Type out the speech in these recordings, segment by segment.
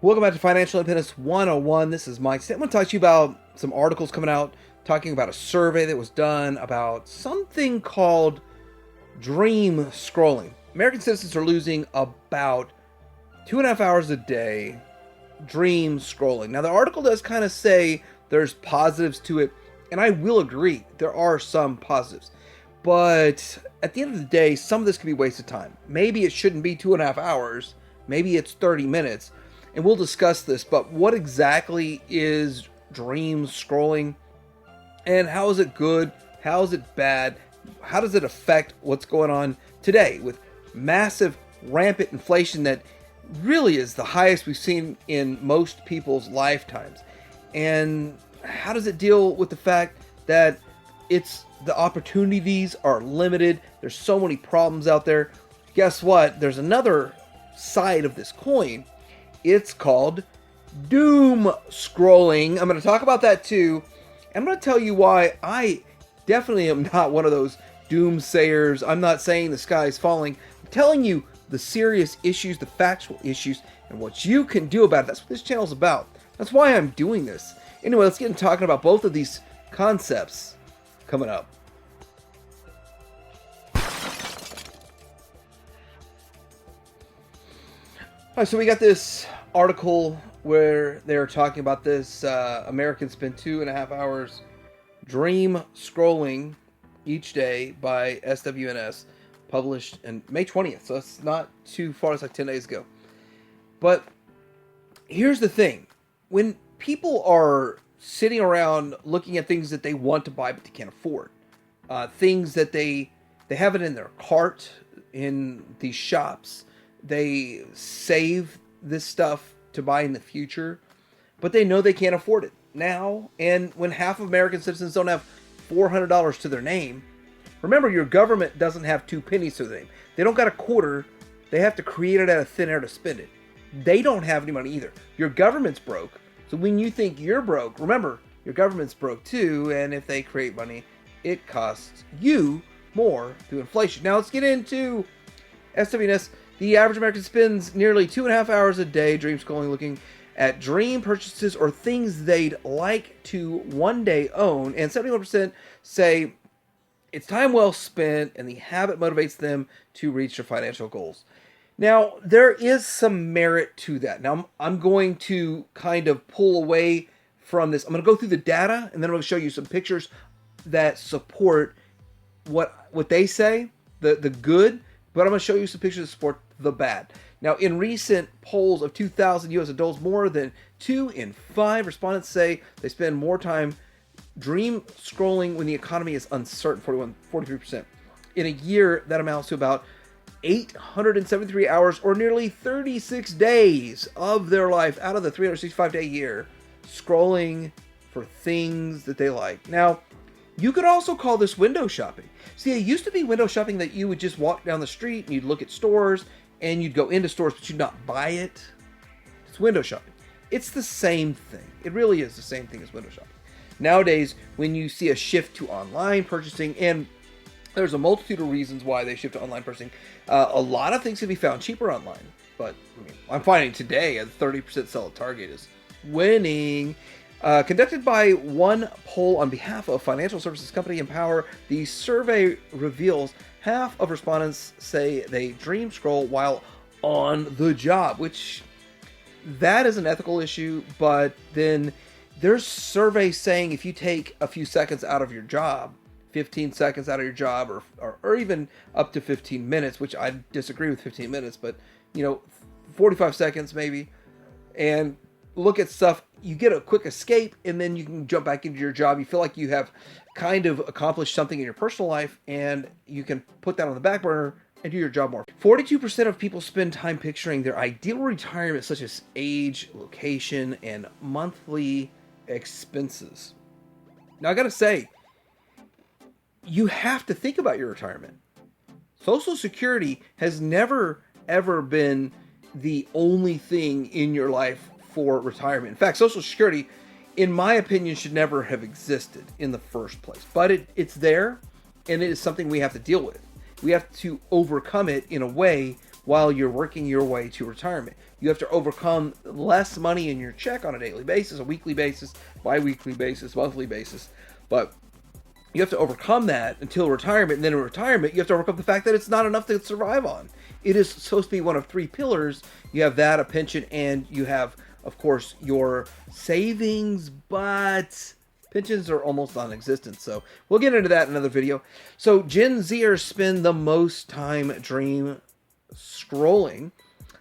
Welcome back to Financial Independence 101. This is Mike. Today I'm going to talk to you about some articles coming out talking about a survey that was done about something called Dreamscrolling. American citizens are losing about 2.5 hours a day Dreamscrolling. Now, the article does kind of say there's positives to it, and I will agree, there are some positives. But at the end of the day, some of this could be wasted time. Maybe it shouldn't be 2.5 hours. Maybe it's 30 minutes. And we'll discuss this, but what exactly is Dreamscrolling? And how is it good? How is it bad? How does it affect what's going on today with massive, rampant inflation that really is the highest we've seen in most people's lifetimes? And how does it deal with the fact that the opportunities are limited? There's so many problems out there. Guess what? There's another side of this coin. It's called Doomscrolling. I'm going to talk about that too. I'm going to tell you why I definitely am not one of those doomsayers. I'm not saying the sky is falling. I'm telling you the serious issues, the factual issues, and what you can do about it. That's what this channel is about. That's why I'm doing this. Anyway, let's get into talking about both of these concepts coming up. All right, so we got this article where they're talking about this. Americans spend 2.5 hours Dreamscrolling each day by SWNS, published in May 20th. So it's not too far. It's like 10 days ago. But here's the thing. When people are sitting around looking at things that they want to buy but they can't afford, things that they have it in their cart in these shops, they save this stuff to buy in the future, but they know they can't afford it now. And when half of American citizens don't have $400 to their name, remember, your government doesn't have 2 pennies to their name. They don't got a quarter. They have to create it out of thin air to spend it. They don't have any money either. Your government's broke. So when you think you're broke, remember, your government's broke too. And if they create money, it costs you more through inflation. Now let's get into SWNS. The average American spends nearly 2.5 hours a day Dreamscrolling, looking at dream purchases or things they'd like to one day own. And 71% say it's time well spent and the habit motivates them to reach their financial goals. Now, there is some merit to that. Now, I'm going to kind of pull away from this. I'm going to go through the data, and then I'm going to show you some pictures that support what they say, the good, but I'm going to show you some pictures that support the bad. Now, in recent polls of 2,000 U.S. adults, more than 2 in 5 respondents say they spend more time Dreamscrolling when the economy is uncertain, 43%. In a year, that amounts to about 873 hours, or nearly 36 days of their life out of the 365-day year, scrolling for things that they like. Now, you could also call this window shopping. See, it used to be window shopping that you would just walk down the street and you'd look at stores and you'd go into stores, but you'd not buy it. It's window shopping. It's the same thing. It really is the same thing as window shopping. Nowadays, when you see a shift to online purchasing, and there's a multitude of reasons why they shift to online purchasing, a lot of things can be found cheaper online. But I'm finding today a 30% sell at Target is winning. Conducted by one poll on behalf of financial services company Empower, the survey reveals half of respondents say they Dreamscroll while on the job, which that is an ethical issue. But then there's surveys saying if you take a few seconds out of your job, 15 seconds out of your job, or even up to 15 minutes, which I disagree with 15 minutes, but 45 seconds maybe, and look at stuff, you get a quick escape, and then you can jump back into your job. You feel like you have kind of accomplished something in your personal life, and you can put that on the back burner and do your job more. 42% of people spend time picturing their ideal retirement, such as age, location, and monthly expenses. Now, I gotta say, you have to think about your retirement. Social Security has never, ever been the only thing in your life for retirement. In fact, Social Security, in my opinion, should never have existed in the first place. But it's there, and it is something we have to deal with. We have to overcome it in a way while you're working your way to retirement. You have to overcome less money in your check on a daily basis, a weekly basis, bi-weekly basis, monthly basis. But you have to overcome that until retirement, and then in retirement, you have to overcome the fact that it's not enough to survive on. It is supposed to be one of three pillars. You have that, a pension, and you have, of course, your savings, but pensions are almost non-existent. So we'll get into that in another video. So Gen Zers spend the most time dream scrolling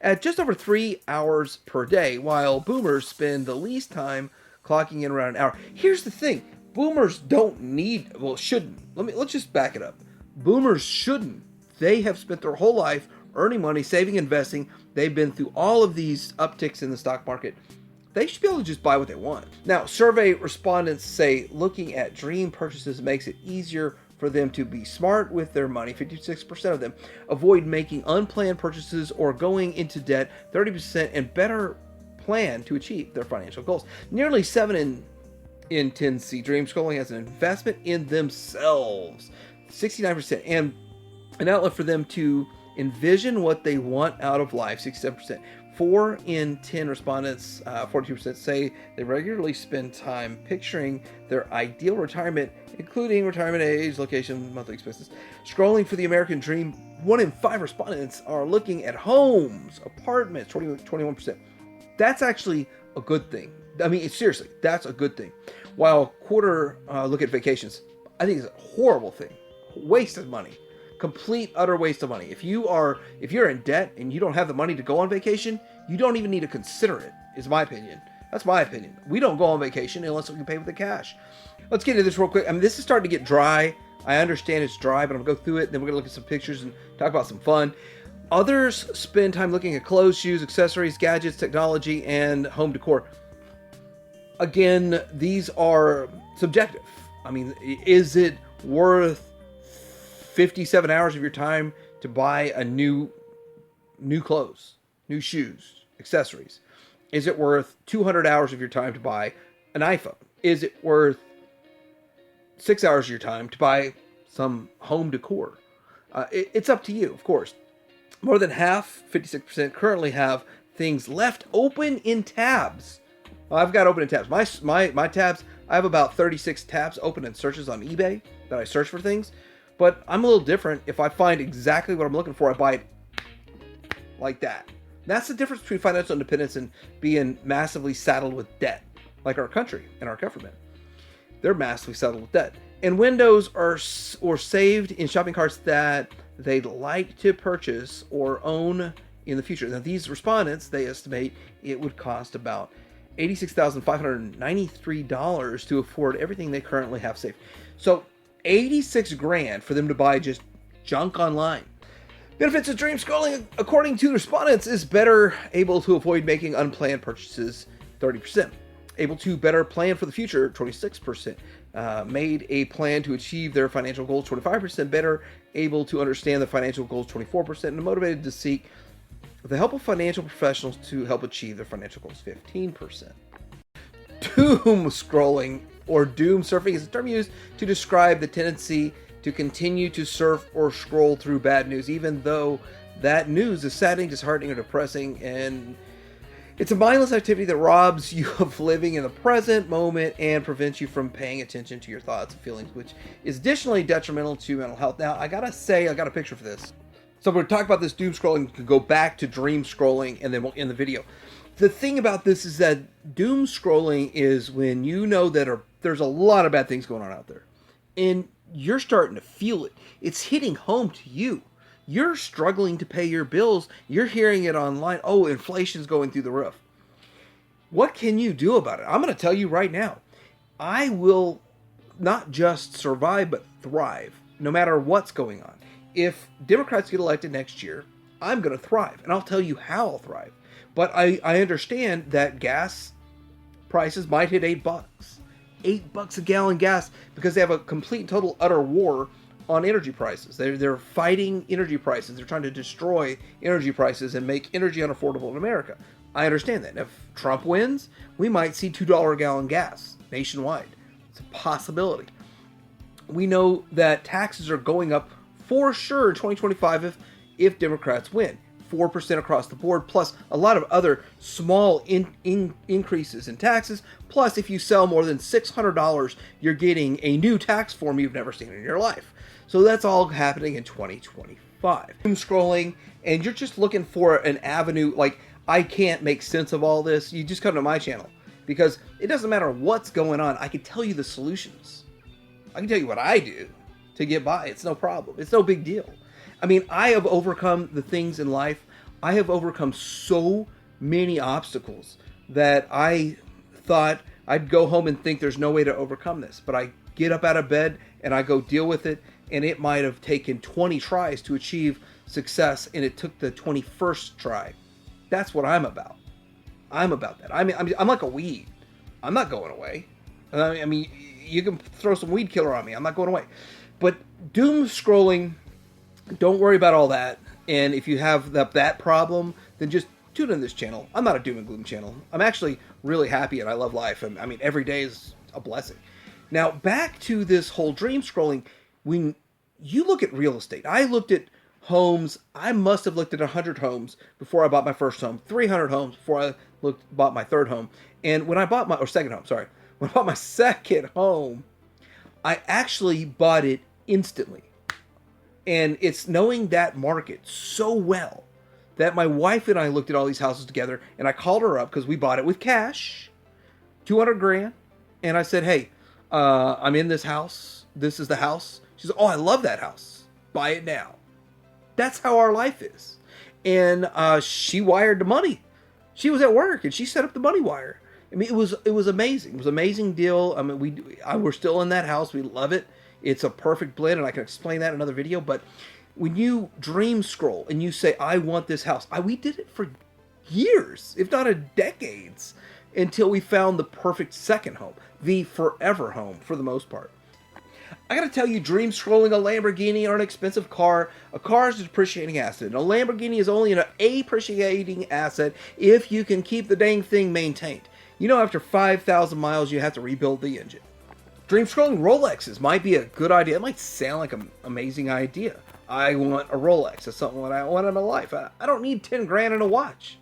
at just over 3 hours per day, while boomers spend the least time clocking in around an hour. Here's the thing. Boomers don't need, well, shouldn't. Let's just back it up. Boomers shouldn't. They have spent their whole life earning money, saving, investing. They've been through all of these upticks in the stock market. They should be able to just buy what they want. Now, survey respondents say looking at dream purchases makes it easier for them to be smart with their money. 56% of them avoid making unplanned purchases or going into debt. 30% and better plan to achieve their financial goals. Nearly 7 in 10 see Dreamscrolling as an investment in themselves. 69%, and an outlet for them to envision what they want out of life. 67%. 4 in 10 respondents, 42%, say they regularly spend time picturing their ideal retirement, including retirement age, location, monthly expenses. Scrolling for the American dream, 1 in 5 respondents are looking at homes, apartments, 21%. That's actually a good thing. I mean, seriously, that's a good thing. While quarter look at vacations, I think it's a horrible thing. Waste of money. Complete, utter waste of money. If you're in debt and you don't have the money to go on vacation, you don't even need to consider it, is my opinion. That's my opinion. We don't go on vacation unless we can pay with the cash. Let's get into this real quick. I mean, this is starting to get dry. I understand it's dry, but I'm going to go through it. Then we're going to look at some pictures and talk about some fun. Others spend time looking at clothes, shoes, accessories, gadgets, technology, and home decor. Again, these are subjective. I mean, is it worth 57 hours of your time to buy a new clothes, new shoes, accessories? Is it worth 200 hours of your time to buy an iPhone? Is it worth 6 hours of your time to buy some home decor? It's up to you, of course. More than half, 56%, currently have things left open in tabs. I've got open in tabs. My tabs, I have about 36 tabs open in searches on eBay that I search for things. But I'm a little different. If I find exactly what I'm looking for, I buy it like that. That's the difference between financial independence and being massively saddled with debt, like our country and our government. They're massively saddled with debt. And windows are saved in shopping carts that they'd like to purchase or own in the future. Now, these respondents, they estimate it would cost about $86,593 to afford everything they currently have saved. So 86 grand for them to buy just junk online. Benefits of dream scrolling, according to respondents, is better able to avoid making unplanned purchases, 30%. Able to better plan for the future, 26%. Made a plan to achieve their financial goals, 25%. Better able to understand the financial goals, 24%. And motivated to seek the help of financial professionals to help achieve their financial goals, 15%. Doom scrolling or doom surfing is a term used to describe the tendency to continue to surf or scroll through bad news, even though that news is saddening, disheartening, or depressing. And it's a mindless activity that robs you of living in the present moment and prevents you from paying attention to your thoughts and feelings, which is additionally detrimental to mental health. Now, I gotta say, I got a picture for this. So we're going to talk about this doom scrolling. You can go back to dream scrolling, and then we'll end the video. The thing about this is that doom scrolling is when you know that there's a lot of bad things going on out there, and you're starting to feel it. It's hitting home to you. You're struggling to pay your bills. You're hearing it online. Oh, inflation's going through the roof. What can you do about it? I'm going to tell you right now. I will not just survive, but thrive, no matter what's going on. If Democrats get elected next year, I'm going to thrive, and I'll tell you how I'll thrive. But I understand that gas prices might hit $8. $8 a gallon gas because they have a complete and total utter war on energy prices. They're fighting energy prices. They're trying to destroy energy prices and make energy unaffordable in America. I understand that. And if Trump wins, we might see $2 a gallon gas nationwide. It's a possibility. We know that taxes are going up for sure in 2025 if Democrats win. 4% across the board, plus a lot of other small increases in taxes. Plus, if you sell more than $600, you're getting a new tax form you've never seen in your life. So that's all happening in 2025. Doomscrolling, and you're just looking for an avenue, like, I can't make sense of all this, you just come to my channel. Because it doesn't matter what's going on, I can tell you the solutions. I can tell you what I do to get by. It's no problem. It's no big deal. I mean, I have overcome the things in life. I have overcome so many obstacles that I thought I'd go home and think there's no way to overcome this. But I get up out of bed and I go deal with it. And it might have taken 20 tries to achieve success, and it took the 21st try. That's what I'm about. I'm about that. I'm like a weed. I'm not going away. I mean, you can throw some weed killer on me. I'm not going away. But doom scrolling, don't worry about all that. And if you have that problem, then just tune in this channel. I'm not a doom and gloom channel. I'm actually really happy and I love life. And I mean, every day is a blessing. Now, back to this whole dream scrolling. When you look at real estate, I looked at homes. I must have looked at 100 homes before I bought my first home, 300 homes before I bought my third home. And when I bought my, or second home, sorry. When I bought my second home, I actually bought it instantly. And it's knowing that market so well that my wife and I looked at all these houses together, and I called her up because we bought it with cash, 200 grand. And I said, hey, I'm in this house. This is the house. She said, oh, I love that house. Buy it now. That's how our life is. And she wired the money. She was at work and she set up the money wire. I mean, it was amazing. It was an amazing deal. I mean, we're still in that house. We love it. It's a perfect blend, and I can explain that in another video. But when you dream scroll and you say, I want this house, we did it for years, if not decades, until we found the perfect second home, the forever home for the most part. I gotta tell you, dream scrolling a Lamborghini or an expensive car, a car is a depreciating asset. And a Lamborghini is only an appreciating asset if you can keep the dang thing maintained. You know, after 5,000 miles, you have to rebuild the engine. Dream scrolling Rolexes might be a good idea. It might sound like an amazing idea. I want a Rolex. That's something that I want in my life. I don't need 10 grand in a watch.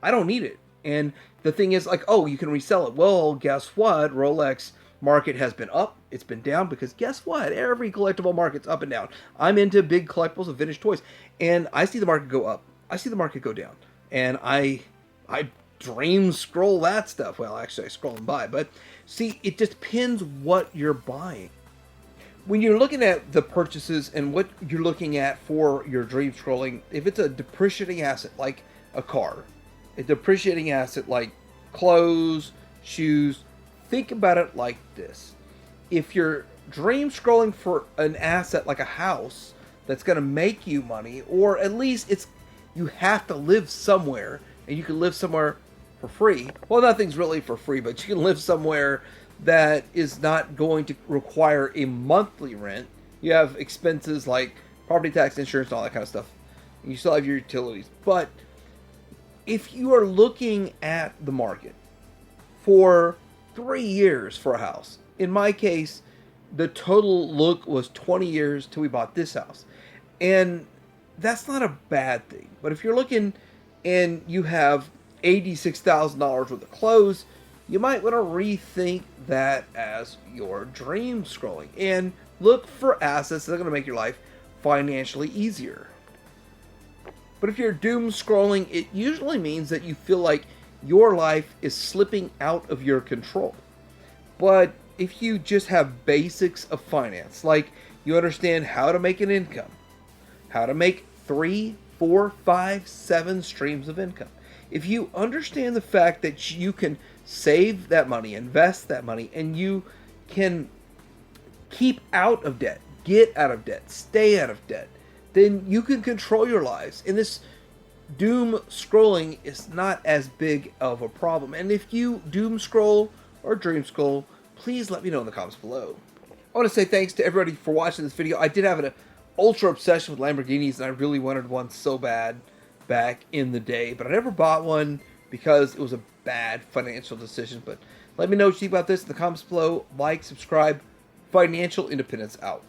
I don't need it. And the thing is, like, oh, you can resell it. Well, guess what? Rolex market has been up, it's been down, because guess what? Every collectible market's up and down. I'm into big collectibles of vintage toys, and I see the market go up. I see the market go down. And I dream scroll that stuff. Well, actually, I scroll and buy. But see, it just depends what you're buying. When you're looking at the purchases and what you're looking at for your dream scrolling, if it's a depreciating asset like a car, a depreciating asset like clothes, shoes, think about it like this. If you're dream scrolling for an asset like a house that's going to make you money, or at least you have to live somewhere, and you can live somewhere for free. Well, nothing's really for free, but you can live somewhere that is not going to require a monthly rent. You have expenses like property tax, insurance, and all that kind of stuff. And you still have your utilities. But if you are looking at the market for 3 years for a house, in my case, the total look was 20 years till we bought this house. And that's not a bad thing. But if you're looking and you have $86,000 worth of clothes, you might want to rethink that as your dream scrolling and look for assets that are going to make your life financially easier. But if you're doom scrolling, it usually means that you feel like your life is slipping out of your control. But if you just have basics of finance, like you understand how to make an income, how to make 3, 4, 5, 7 streams of income, if you understand the fact that you can save that money, invest that money, and you can keep out of debt, get out of debt, stay out of debt, then you can control your lives. And this doom scrolling is not as big of a problem. And if you doom scroll or dream scroll, please let me know in the comments below. I want to say thanks to everybody for watching this video. I did have an ultra obsession with Lamborghinis, and I really wanted one so bad back in the day, but I never bought one because it was a bad financial decision. But let me know what you think about this in the comments below. Like, subscribe. Financial independence out.